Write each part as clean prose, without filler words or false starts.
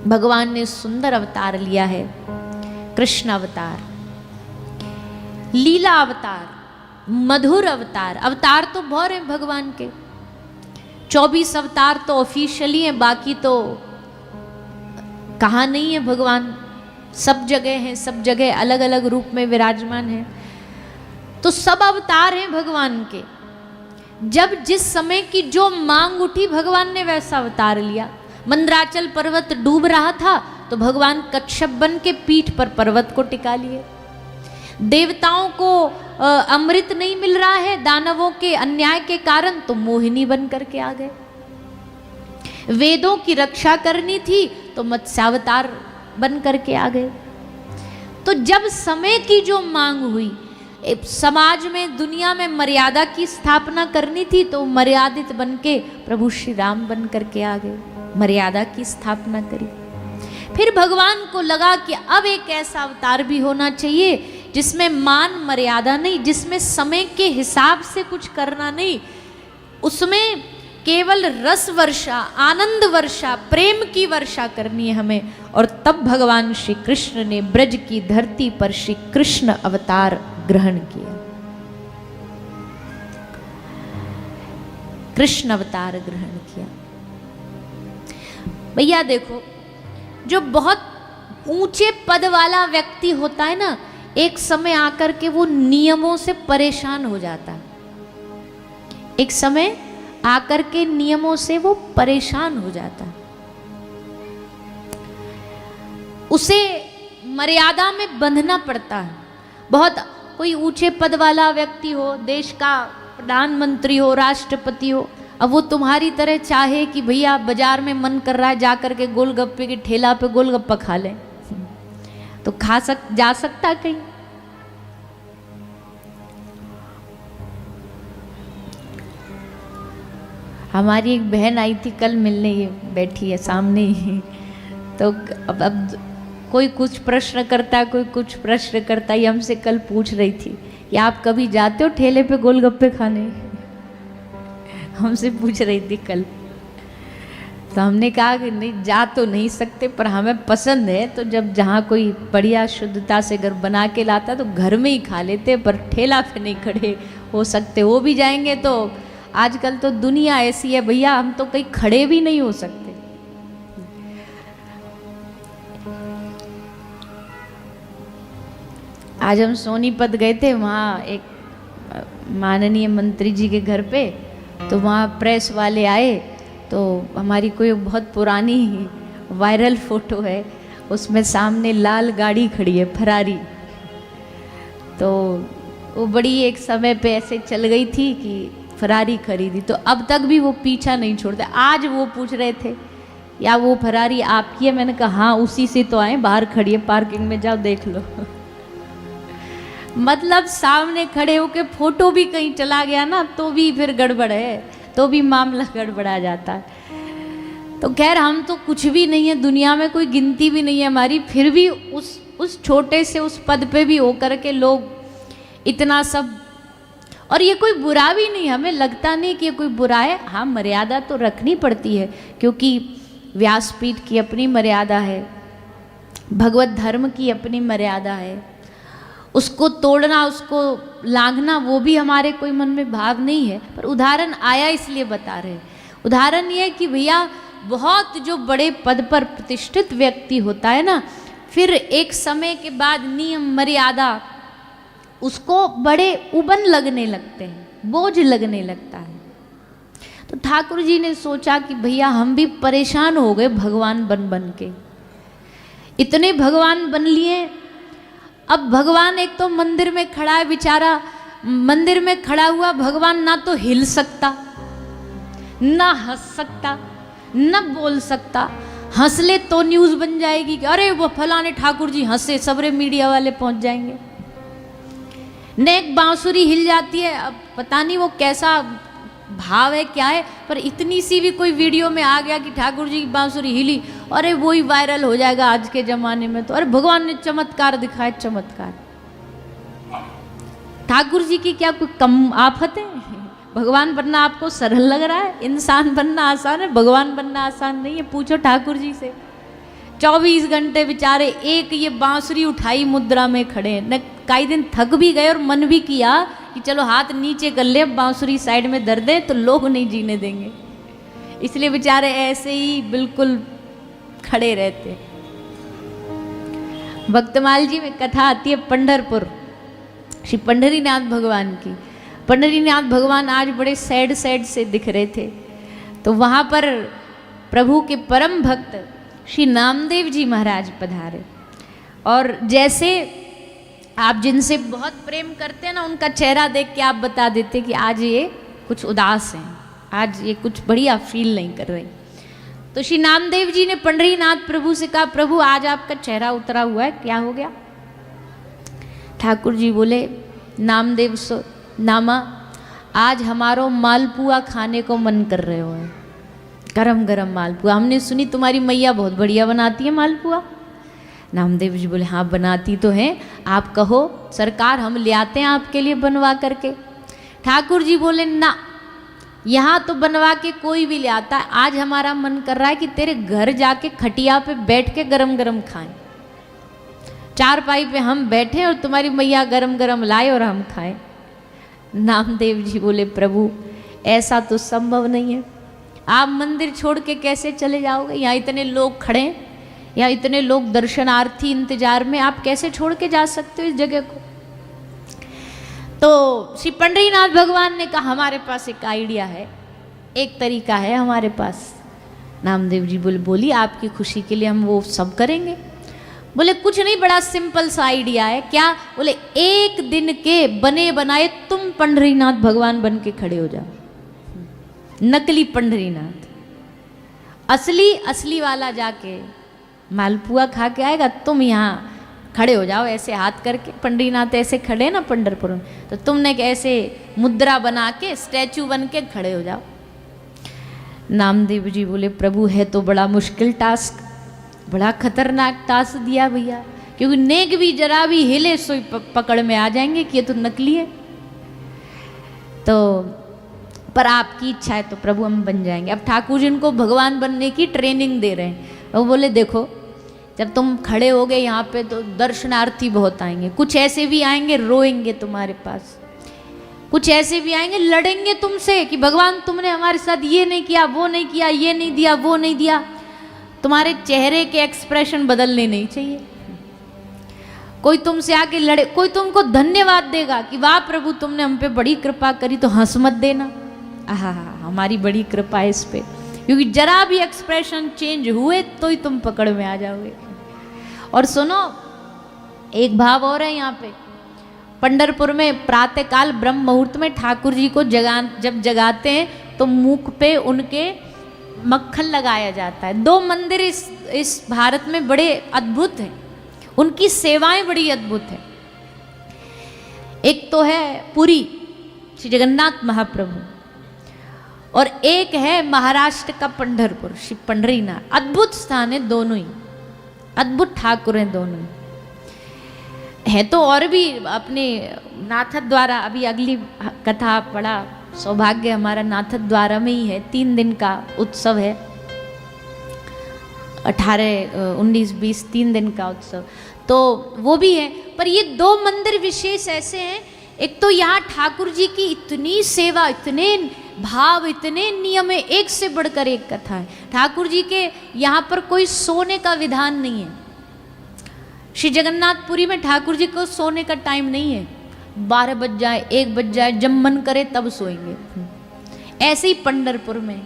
भगवान ने सुंदर अवतार लिया है, कृष्ण अवतार, लीला अवतार, मधुर अवतार। अवतार तो बहुत हैं भगवान के, 24 अवतार तो ऑफिशियली हैं, बाकी तो कहाँ नहीं है भगवान, सब जगह हैं, सब जगह अलग अलग रूप में विराजमान हैं। तो सब अवतार हैं भगवान के। जब जिस समय की जो मांग उठी भगवान ने वैसा अवतार लिया। मंदराचल पर्वत डूब रहा था तो भगवान कच्छप बन के पीठ पर पर्वत को टिका लिए। देवताओं को अमृत नहीं मिल रहा है दानवों के अन्याय के कारण, तो मोहिनी बन करके आ गए। वेदों की रक्षा करनी थी तो मत्स्यावतार बन करके आ गए। तो जब समय की जो मांग हुई, समाज में दुनिया में मर्यादा की स्थापना करनी थी तो मर्यादित बन के प्रभु श्री राम बन करके आ गए, मर्यादा की स्थापना करी। फिर भगवान को लगा कि अब एक ऐसा अवतार भी होना चाहिए जिसमें मान मर्यादा नहीं, जिसमें समय के हिसाब से कुछ करना नहीं, उसमें केवल रस वर्षा, आनंद वर्षा, प्रेम की वर्षा करनी है हमें। और तब भगवान श्री कृष्ण ने ब्रज की धरती पर श्री कृष्ण अवतार ग्रहण किया, कृष्ण अवतार ग्रहण किया। भैया देखो, जो बहुत ऊंचे पद वाला व्यक्ति होता है ना, एक समय आकर के वो नियमों से परेशान हो जाता है। एक समय आकर के नियमों से वो परेशान हो जाता है, उसे मर्यादा में बंधना पड़ता है। बहुत कोई ऊंचे पद वाला व्यक्ति हो, देश का प्रधानमंत्री हो, राष्ट्रपति हो, अब वो तुम्हारी तरह चाहे कि भैया बाजार में मन कर रहा है जा करके गोलगप्पे की ठेला पे गोलगप्पा खा लें, तो जा सकता कहीं? हमारी एक बहन आई थी कल मिलने, ये बैठी है सामने ही, तो अब कोई कुछ प्रश्न करता है, कोई कुछ प्रश्न करता है। हमसे कल पूछ रही थी कि आप कभी जाते हो ठेले पे गोलगप्पे खाने? हमसे पूछ रही थी कल। तो हमने कहा कि नहीं, जा तो नहीं सकते पर हमें पसंद है, तो जब जहाँ कोई बढ़िया शुद्धता से घर बना के लाता तो घर में ही खा लेते, पर ठेला पे नहीं खड़े हो सकते। वो भी जाएंगे तो आजकल तो दुनिया ऐसी है भैया, हम तो कहीं खड़े भी नहीं हो सकते। आज हम सोनीपत गए थे, वहाँ एक माननीय मंत्री जी के घर पे, तो वहाँ प्रेस वाले आए, तो हमारी कोई बहुत पुरानी वायरल फोटो है, उसमें सामने लाल गाड़ी खड़ी है फरारी, तो वो बड़ी एक समय पे ऐसे चल गई थी कि फरारी खरीदी, तो अब तक भी वो पीछा नहीं छोड़ते। आज वो पूछ रहे थे या वो फरारी आपकी है? मैंने कहा हाँ उसी से तो आए, बाहर खड़ी है पार्किंग में, जाओ देख लो। मतलब सामने खड़े होके फोटो भी कहीं चला गया ना तो भी फिर गड़बड़ है, तो भी मामला गड़बड़ा जाता है। तो खैर हम तो कुछ भी नहीं है, दुनिया में कोई गिनती भी नहीं है हमारी, फिर भी उस छोटे से उस पद पे भी होकर के लोग इतना सब। और ये कोई बुरा भी नहीं, हमें लगता नहीं कि ये कोई बुरा है। हाँ, मर्यादा तो रखनी पड़ती है, क्योंकि व्यासपीठ की अपनी मर्यादा है, भगवत धर्म की अपनी मर्यादा है, उसको तोड़ना, उसको लांघना वो भी हमारे कोई मन में भाव नहीं है। पर उदाहरण आया इसलिए बता रहे। उदाहरण ये है कि भैया बहुत जो बड़े पद पर प्रतिष्ठित व्यक्ति होता है ना, फिर एक समय के बाद नियम मर्यादा उसको बड़े उबन लगने लगते हैं, बोझ लगने लगता है। तो ठाकुर जी ने सोचा कि भैया हम भी परेशान हो गए भगवान बन बन के, इतने भगवान बन लिए। अब भगवान एक तो मंदिर में खड़ा है बेचारा, मंदिर में खड़ा हुआ भगवान ना तो हिल सकता, ना हंस सकता, ना बोल सकता। हंस ले तो न्यूज़ बन जाएगी कि अरे वो फलाने ठाकुर जी हंसे, सबरे मीडिया वाले पहुंच जाएंगे। नेक बांसुरी हिल जाती है, अब पता नहीं वो कैसा भाव है क्या है, पर इतनी सी भी कोई वीडियो में आ गया कि ठाकुर जी की बांसुरी हिली, अरे वो ही वायरल हो जाएगा आज के ज़माने में। तो अरे भगवान ने चमत्कार दिखाया, चमत्कार। ठाकुर जी की क्या कोई कम आफत है? भगवान बनना आपको सरल लग रहा है? इंसान बनना आसान है, भगवान बनना आसान नहीं है। पूछो ठाकुर जी से, 24 घंटे बेचारे एक ये बांसुरी उठाई मुद्रा में खड़े, न कई दिन थक भी गए और मन भी किया कि चलो हाथ नीचे कर ले, बांसुरी साइड में दर्द है तो लोग नहीं जीने देंगे, इसलिए बेचारे ऐसे ही बिल्कुल खड़े रहते। भक्तमाल जी में कथा आती है पंढरपुर, श्री पंढरीनाथ भगवान की। पंढरीनाथ भगवान आज बड़े सैड से दिख रहे थे, तो वहाँ पर प्रभु के परम भक्त श्री नामदेव जी महाराज पधारे, और जैसे आप जिनसे बहुत प्रेम करते हैं ना, उनका चेहरा देख के आप बता देते कि आज ये कुछ उदास हैं, आज ये कुछ बढ़िया फील नहीं कर रहे। तो श्री नामदेव जी ने पंढरीनाथ प्रभु से कहा, प्रभु आज आपका चेहरा उतरा हुआ है, क्या हो गया? ठाकुर जी बोले, नामदेव सो नामा, आज हमारो मालपुआ खाने को मन कर रहे हो, गरम गरम मालपुआ, हमने सुनी तुम्हारी मैया बहुत बढ़िया बनाती है मालपुआ। नामदेव जी बोले, हाँ बनाती तो हैं, आप कहो सरकार, हम ले आते हैं आपके लिए बनवा करके। ठाकुर जी बोले, ना, यहाँ तो बनवा के कोई भी ले आता है, आज हमारा मन कर रहा है कि तेरे घर जाके खटिया पे बैठ के गरम गरम खाएं, चारपाई पे हम बैठे और तुम्हारी मैया गरम गरम लाए और हम खाएं। नामदेव जी बोले, प्रभु ऐसा तो संभव नहीं है, आप मंदिर छोड़ के कैसे चले जाओगे? यहाँ इतने लोग खड़े हैं, यहाँ इतने लोग दर्शनार्थी इंतजार में, आप कैसे छोड़ के जा सकते हो इस जगह को? तो श्री पंढरीनाथ भगवान ने कहा, हमारे पास एक आइडिया है, एक तरीका है हमारे पास। नामदेव जी बोले, बोली, आपकी खुशी के लिए हम वो सब करेंगे। बोले, कुछ नहीं, बड़ा सिंपल सा आइडिया है। क्या? बोले, एक दिन के बने बनाए तुम पंढरीनाथ भगवान बन के खड़े हो जाओ, नकली पंढरीनाथ, असली वाला जाके मालपुआ खा के आएगा, तुम यहाँ खड़े हो जाओ ऐसे हाथ करके, पंढरीनाथ ऐसे खड़े ना पंढरपुर में, तो तुमने ऐसे मुद्रा बना के स्टैचू बन के खड़े हो जाओ। नामदेव जी बोले, प्रभु है तो बड़ा मुश्किल टास्क, बड़ा खतरनाक टास्क दिया भैया, क्योंकि नेक भी जरा भी हिले सो पकड़ में आ जाएंगे कि ये तो नकली है। तो पर आपकी इच्छा है तो प्रभु हम बन जाएंगे। अब ठाकुर जी उनको भगवान बनने की ट्रेनिंग दे रहे हैं। वो बोले, देखो जब तुम खड़े होगे यहाँ पे तो दर्शनार्थी बहुत आएंगे, कुछ ऐसे भी आएंगे रोएंगे तुम्हारे पास, कुछ ऐसे भी आएंगे लड़ेंगे तुमसे कि भगवान तुमने हमारे साथ ये नहीं किया, वो नहीं किया, ये नहीं दिया, वो नहीं दिया। तुम्हारे चेहरे के एक्सप्रेशन बदलने नहीं चाहिए। कोई तुमसे आके लड़े, कोई तुमको धन्यवाद देगा कि वाह प्रभु तुमने हम पे बड़ी कृपा करी, तो हंस मत देना, आहा हमारी बड़ी कृपा है इस पे, क्योंकि जरा भी एक्सप्रेशन चेंज हुए तो ही तुम पकड़ में आ जाओगे। और सुनो, एक भाव और है यहाँ पे, पंढरपुर में प्रातःकाल ब्रह्म मुहूर्त में ठाकुर जी को जब जगाते हैं तो मुख पे उनके मक्खन लगाया जाता है। 2 मंदिर इस भारत में बड़े अद्भुत हैं, उनकी सेवाएं बड़ी अद्भुत है। एक तो है पुरी श्री जगन्नाथ महाप्रभु, और एक है महाराष्ट्र का पंढरपुर श्री पंढरीनाथ। अद्भुत स्थान है दोनों ही, अद्भुत ठाकुर हैं दोनों है। तो और भी अपने नाथ द्वारा, अभी अगली कथा बड़ा सौभाग्य हमारा नाथ द्वारा में ही है, 3 दिन का उत्सव है, 18, 19, 20 3 दिन का उत्सव, तो वो भी है। पर ये 2 मंदिर विशेष ऐसे हैं, एक तो यहाँ ठाकुर जी की इतनी सेवा, इतने भाव, इतने नियम है, एक से बढ़कर एक कथा है। ठाकुर जी के यहाँ पर कोई सोने का विधान नहीं है। श्री जगन्नाथपुरी में ठाकुर जी को सोने का टाइम नहीं है, 12 बज जाए, 1 बज जाए, जब मन करे तब सोएंगे। ऐसे ही पंढरपुर में,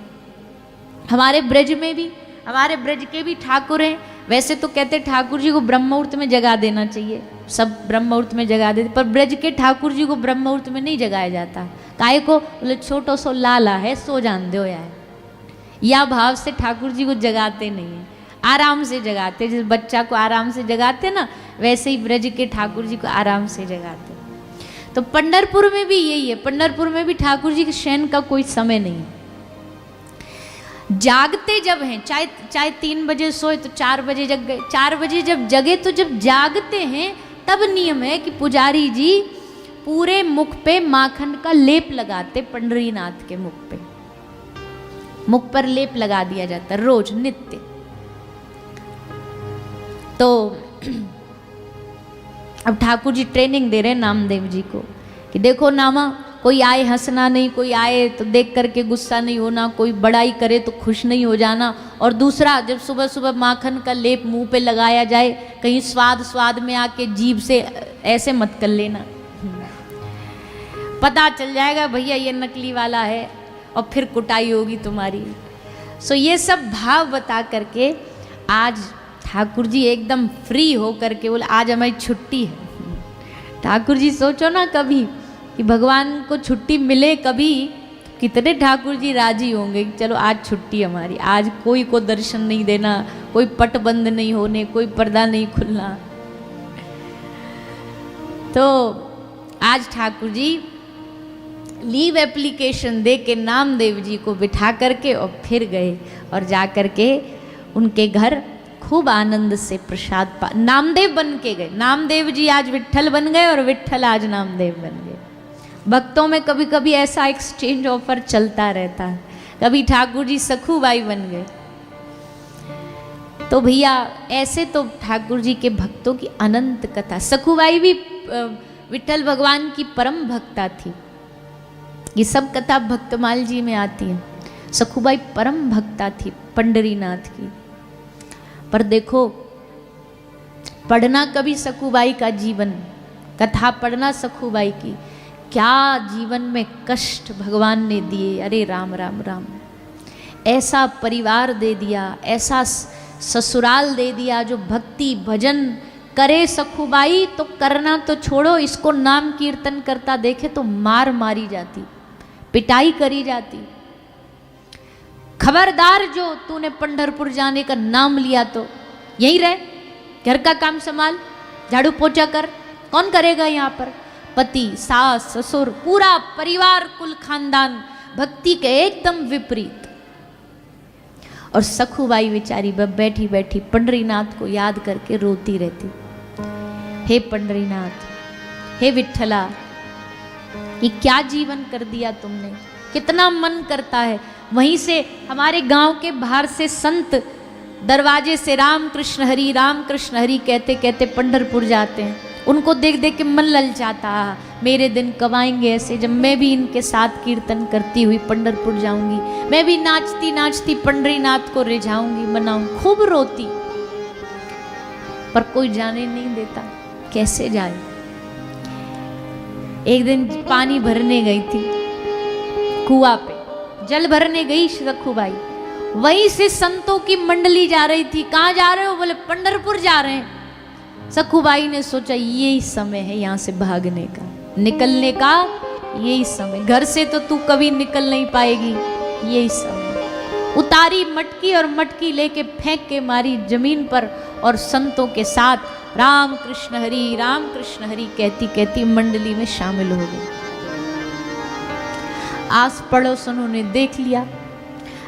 हमारे ब्रज में भी, हमारे ब्रज के भी ठाकुर हैं। वैसे तो कहते ठाकुर जी को ब्रह्म मुहूर्त में जगा देना चाहिए, सब ब्रह्म मुहूर्त में जगा देते, पर ब्रज के ठाकुर जी को ब्रह्म मुहूर्त में नहीं जगाया जाता। काहे को? बोले छोटो सो लाला है, सो जान दो यार, या भाव से ठाकुर जी को जगाते नहीं है, आराम से जगाते। जिस बच्चा को आराम से जगाते ना, वैसे ही ब्रज के ठाकुर जी को आराम से जगाते। तो पंढरपुर में भी यही है, पंढरपुर में भी ठाकुर जी के शयन का कोई समय नहीं है। जागते जब हैं, चाहे 3 बजे सोए तो 4 बजे जग गए, 4 बजे जब जगे तो जब जागते हैं तब नियम है कि पुजारी जी पूरे मुख पे माखन का लेप लगाते। पंढरीनाथ के मुख पे, मुख पर लेप लगा दिया जाता है रोज नित्य। तो अब ठाकुर जी ट्रेनिंग दे रहे हैं नामदेव जी को कि देखो नामा, कोई आए हंसना नहीं, कोई आए तो देख करके गुस्सा नहीं होना, कोई बड़ाई करे तो खुश नहीं हो जाना, और दूसरा जब सुबह सुबह माखन का लेप मुंह पे लगाया जाए, कहीं स्वाद स्वाद में आके जीभ से ऐसे मत कर लेना, पता चल जाएगा भैया ये नकली वाला है और फिर कुटाई होगी तुम्हारी। सो ये सब भाव बता करके आज ठाकुर जी एकदम फ्री हो करके बोले आज हमारी छुट्टी है। ठाकुर जी सोचो ना कभी कि भगवान को छुट्टी मिले कभी, कितने ठाकुर जी राजी होंगे कि चलो आज छुट्टी हमारी, आज कोई को दर्शन नहीं देना, कोई पट बंद नहीं होने, कोई पर्दा नहीं खुलना। तो आज ठाकुर जी लीव एप्लीकेशन दे के नामदेव जी को बिठा करके और फिर गए और जा करके उनके घर खूब आनंद से प्रसाद नामदेव बन के गए। नामदेव जी आज विट्ठल बन गए और विट्ठल आज नामदेव बन गए। भक्तों में कभी कभी ऐसा एक्सचेंज ऑफर चलता रहता है। कभी ठाकुर जी सखूबाई बन गए। तो भैया ऐसे तो ठाकुर जी के भक्तों की अनंत कथा। सखूबाई भी विट्ठल भगवान की परम भक्ता थी। ये सब कथा भक्तमाल जी में आती है। सखूबाई परम भक्ता थी पंडरीनाथ की। पर देखो पढ़ना कभी सखूबाई का जीवन, कथा पढ़ना सखूबाई की, क्या जीवन में कष्ट भगवान ने दिए। अरे राम राम राम, ऐसा परिवार दे दिया, ऐसा ससुराल दे दिया जो भक्ति भजन करे। सखूबाई तो करना तो छोड़ो, इसको नाम कीर्तन करता देखे तो मार मारी जाती, पिटाई करी जाती। खबरदार जो तूने पंढरपुर जाने का नाम लिया तो यहीं रह, घर का काम संभाल, झाड़ू पोछा कर। कौन करेगा यहाँ पर? पति सास ससुर पूरा परिवार कुल खानदान भक्ति के एकदम विपरीत। और सखूबाई बेचारी बैठी बैठी पंडरीनाथ को याद करके रोती रहती। हे पंडरीनाथ, हे विट्ठला, ये क्या जीवन कर दिया तुमने। कितना मन करता है वहीं से हमारे गांव के बाहर से संत दरवाजे से राम कृष्ण हरि कहते कहते पंढरपुर जाते हैं। उनको देख देख के मन ललचाता, मेरे दिन कब आएंगे ऐसे जब मैं भी इनके साथ कीर्तन करती हुई पंढरपुर जाऊंगी, मैं भी नाचती नाचती पंडरीनाथ को रिझाऊंगी, मनाऊंगी। खूब रोती, पर कोई जाने नहीं देता, कैसे जाए। एक दिन पानी भरने गई थी कुआं पे, जल भरने गई सखूबाई। वहीं से संतों की मंडली जा रही थी। कहाँ जा रहे हो? बोले पंढरपुर जा रहे हैं। सखूबाई ने सोचा यही समय है यहाँ से भागने का, निकलने का यही समय। घर से तो तू कभी निकल नहीं पाएगी, यही समय। उतारी मटकी और मटकी लेके फेंक के मारी जमीन पर और संतों के साथ राम कृष्ण हरि कहती कहती मंडली में शामिल हो गई। आस पड़ोसनों ने देख लिया।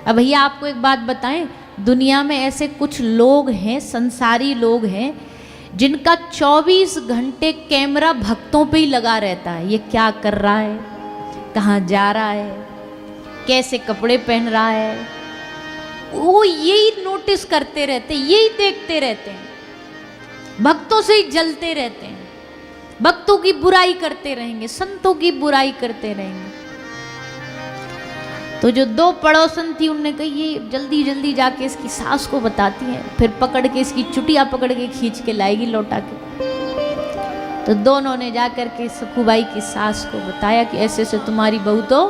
अब भैया आपको एक बात बताएं, दुनिया में ऐसे कुछ लोग हैं, संसारी लोग हैं, जिनका 24 घंटे कैमरा भक्तों पे ही लगा रहता है। ये क्या कर रहा है, कहाँ जा रहा है, कैसे कपड़े पहन रहा है, वो यही नोटिस करते रहते, यही देखते रहते हैं। भक्तों से ही जलते रहते हैं, भक्तों की बुराई करते रहेंगे, संतों की बुराई करते रहेंगे। तो जो दो पड़ोसन थी उनने कही ये जल्दी जल्दी जाके इसकी सास को बताती है, फिर पकड़ के इसकी चुटिया पकड़ के खींच के लाएगी लौटा के। तो दोनों ने जाकर के सखूबाई की सास को बताया कि ऐसे से तुम्हारी बहू तो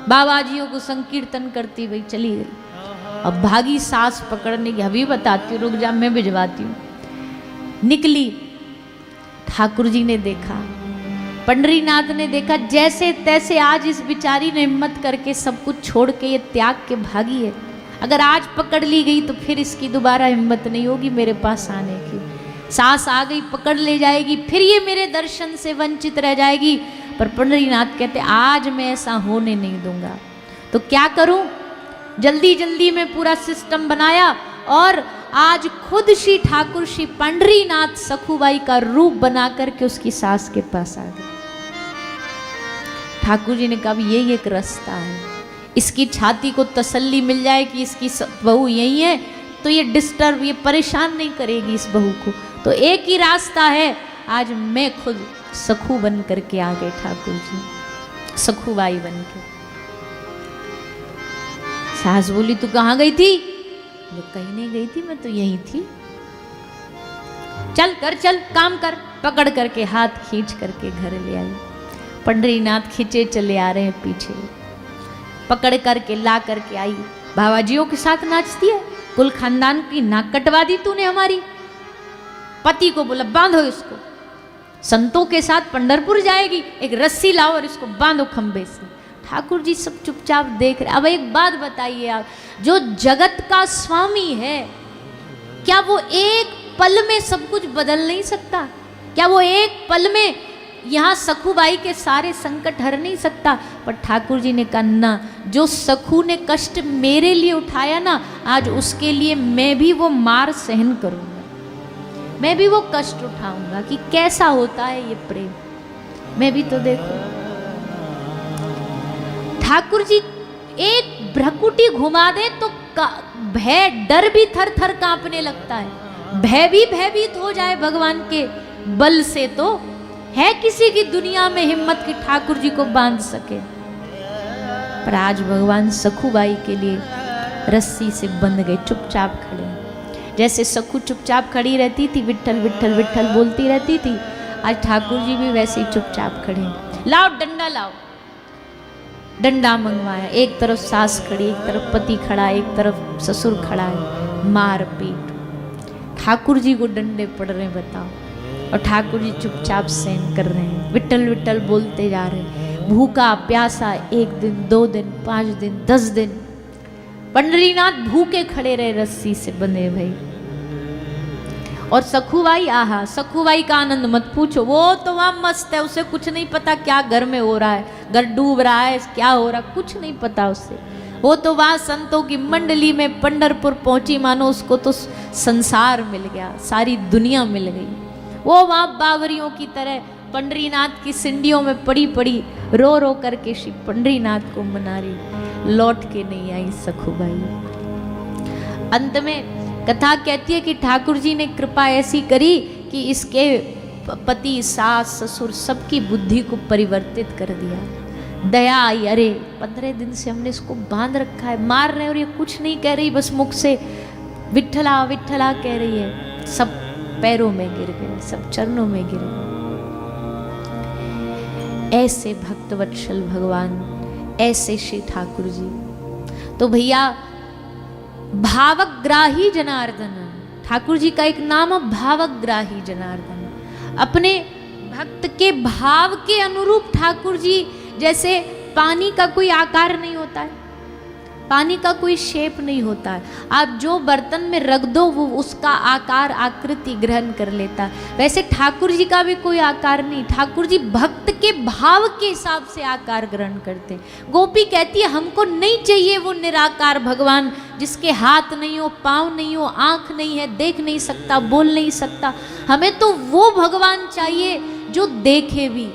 बाबाजियों को संकीर्तन करती हुई चली गई। अब भागी सास पकड़ने की, अभी बताती हूँ, रुक जा मैं भिजवाती हूँ। निकली, ठाकुर जी ने देखा, पंडरीनाथ ने देखा, जैसे तैसे आज इस बिचारी ने हिम्मत करके सब कुछ छोड़ के ये त्याग के भागी है। अगर आज पकड़ ली गई तो फिर इसकी दोबारा हिम्मत नहीं होगी मेरे पास आने की। सास आ गई, पकड़ ले जाएगी, फिर ये मेरे दर्शन से वंचित रह जाएगी। पर पंडरीनाथ कहते आज मैं ऐसा होने नहीं दूंगा। तो क्या करूं? जल्दी जल्दी में पूरा सिस्टम बनाया और आज खुद श्री ठाकुर श्री पंडरीनाथ सखूबाई का रूप बना करके उसकी सास के पास आ गए। ठाकुर जी ने कहा यही एक रास्ता है, इसकी छाती को तसल्ली मिल जाए कि इसकी बहू यही है, तो ये डिस्टर्ब, ये परेशान नहीं करेगी इस बहू को। तो एक ही रास्ता है, आज मैं खुद सखू बन करके आ गए ठाकुर जी, सखूबाई बन के। सास बोली तू कहाँ गई थी? बोले कहीं नहीं गई थी, मैं तो यहीं थी। चल कर, चल काम कर। पकड़ करके हाथ खींच करके घर ले आई। पंडरीनाथ खींचे चले आ रहे हैं पीछे, पकड़ करके ला करके आई। भावाजियों के साथ नाचती है, कुल खानदान की नाक कटवा दी तूने हमारी। पति को बोला बांधो इसको, संतों के साथ पंढरपुर जाएगी, एक रस्सी लाओ और इसको बांधो खंबे से। ठाकुर जी सब चुपचाप देख रहे। अब एक बात बताइए आप, जो जगत का स्वामी है, क्या वो एक पल में सब कुछ बदल नहीं सकता? क्या वो एक पल में यहाँ सखूबाई के सारे संकट हर नहीं सकता? पर ठाकुर जी ने कहा ना, जो सखू ने कष्ट मेरे लिए उठाया ना, आज उसके लिए मैं भी वो मार सहन करूँगा, मैं भी वो कष्ट उठाऊंगा कि कैसा होता है ये प्रेम। मैं भी तो देखूं। ठाकुर जी एक भ्रकुटी घुमा दे तो भय, डर भी थर थर कांपने लगता है। भय भी भयभीत हो जाए भगवान के बल से, तो है किसी की दुनिया में हिम्मत की ठाकुर जी को बांध सके। पर आज भगवान सखूबाई के लिए रस्सी से बंध गए, चुपचाप खड़े। जैसे सखू चुपचाप खड़ी रहती थी, विट्ठल विट्ठल विट्ठल बोलती रहती थी, आज ठाकुर जी भी वैसे ही चुपचाप खड़े। लाओ डंडा लाओ। डंडा मंगवाया। एक तरफ सास खड़ी, एक तरफ पति खड़ा, एक तरफ ससुर खड़ा है। मार पीट, ठाकुर जी को डंडे पड़ रहे हैं, बताओ। और ठाकुर जी चुपचाप सहन कर रहे हैं, विट्ठल विट्ठल बोलते जा रहे हैं। भूखा प्यासा 1 दिन 2 दिन 5 दिन 10 दिन पंडरीनाथ भूखे खड़े रहे, रस्सी से बंधे भाई। और सखूबाई, आहा, सखूबाई का आनंद मत पूछो। वो तो वहां मस्त है, उसे कुछ नहीं पता क्या घर में हो रहा है, घर डूब रहा है, क्या हो रहा, कुछ नहीं पता उसे। वो तो वहां संतों की मंडली में पंढरपुर पहुंची, मानो उसको तो संसार मिल गया, सारी दुनिया मिल गई। वो वहां बावरियों की तरह पंडरीनाथ की सिंडियों में पड़ी पड़ी रो रो करके श्री पंडरीनाथ को मना रही, लौट के नहीं आई सखूबाई। अंत में कथा कहती है कि ठाकुर जी ने कृपा ऐसी करी कि इसके पति सास ससुर सबकी बुद्धि को परिवर्तित कर दिया। दया आई, अरे 15 दिन से हमने इसको बांध रखा है, मार रहे हैं और ये कुछ नहीं कह रही, बस मुख से विट्ठला विट्ठला कह रही है। सब पैरों में गिर गए, सब चरणों में गिर गए। ऐसे भक्तवत्सल भगवान, ऐसे श्री ठाकुर जी। तो भैया भावग्राही जनार्दन, ठाकुर जी का एक नाम है भावग्राही जनार्दन। अपने भक्त के भाव के अनुरूप ठाकुर जी, जैसे पानी का कोई आकार नहीं होता है, पानी का कोई शेप नहीं होता है, आप जो बर्तन में रख दो वो उसका आकार आकृति ग्रहण कर लेता है, वैसे ठाकुर जी का भी कोई आकार नहीं। ठाकुर जी भक्त के भाव के हिसाब से आकार ग्रहण करते हैं। गोपी कहती है हमको नहीं चाहिए वो निराकार भगवान जिसके हाथ नहीं हो, पाँव नहीं हो, आँख नहीं है, देख नहीं सकता, बोल नहीं सकता। हमें तो वो भगवान चाहिए जो देखे भी,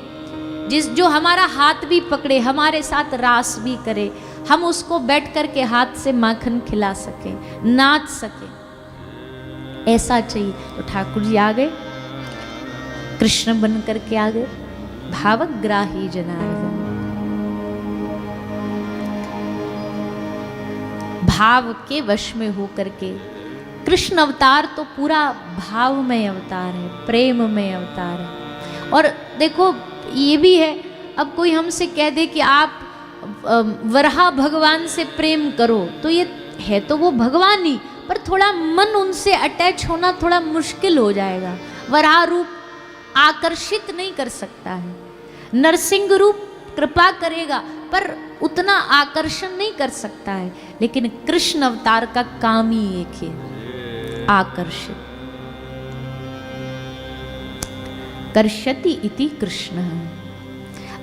जो हमारा हाथ भी पकड़े, हमारे साथ रास भी करे, हम उसको बैठ कर के हाथ से माखन खिला सके, नाच सके, ऐसा चाहिए। तो ठाकुर जी आ गए, कृष्ण बन करके आ गए, भावग्राही जनार्दन। भाव के वश में हो करके कृष्ण अवतार तो पूरा भावमय अवतार है, प्रेममय अवतार है। और देखो ये भी है, अब कोई हमसे कह दे कि आप वराह भगवान से प्रेम करो, तो ये है तो वो भगवान ही, पर थोड़ा मन उनसे अटैच होना थोड़ा मुश्किल हो जाएगा। वराह रूप आकर्षित नहीं कर सकता है, नरसिंह रूप कृपा करेगा पर उतना आकर्षण नहीं कर सकता है, लेकिन कृष्ण अवतार का काम ही एक है, आकर्षित। कर्षति इति कृष्ण,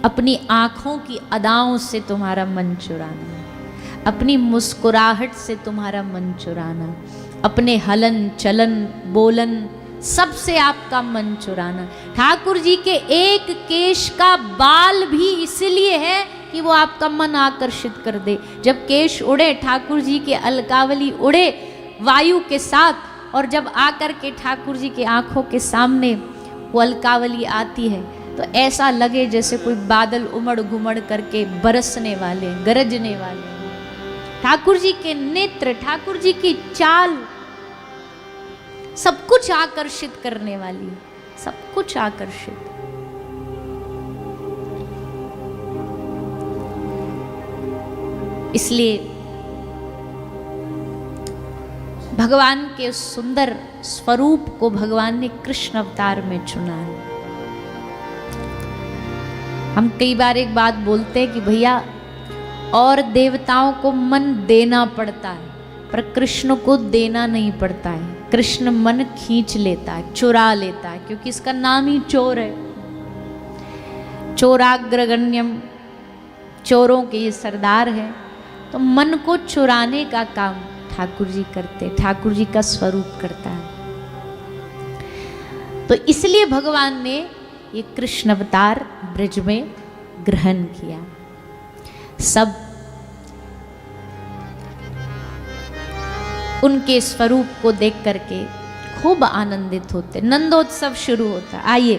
अपनी आँखों की अदाओं से तुम्हारा मन चुराना, अपनी मुस्कुराहट से तुम्हारा मन चुराना, अपने हलन चलन बोलन सबसे आपका मन चुराना। ठाकुर जी के एक केश का बाल भी इसलिए है कि वो आपका मन आकर्षित कर दे। जब केश उड़े, ठाकुर जी के अलकावली उड़े, वायु के साथ। और जब आकर के ठाकुर जी की आंखों के सामने वो अलकावली आती है तो ऐसा लगे जैसे कोई बादल उमड़ घुमड़ करके बरसने वाले, गरजने वाले। ठाकुर जी के नेत्र, ठाकुर जी की चाल सब कुछ आकर्षित करने वाली, सब कुछ आकर्षित। इसलिए भगवान के सुंदर स्वरूप को भगवान ने कृष्ण अवतार में चुना है। हम कई बार एक बात बोलते हैं कि भैया और देवताओं को मन देना पड़ता है पर कृष्ण को देना नहीं पड़ता है। कृष्ण मन खींच लेता है, चुरा लेता है, क्योंकि इसका नाम ही चोर है। चोराग्रगण्यम, चोरों के ये सरदार है। तो मन को चुराने का काम ठाकुर जी करते, ठाकुर जी का स्वरूप करता है। तो इसलिए भगवान ने ये कृष्ण अवतार ब्रज में ग्रहण किया। सब उनके स्वरूप को देख करके खूब आनंदित होते। नंदोत्सव शुरू होता। आइए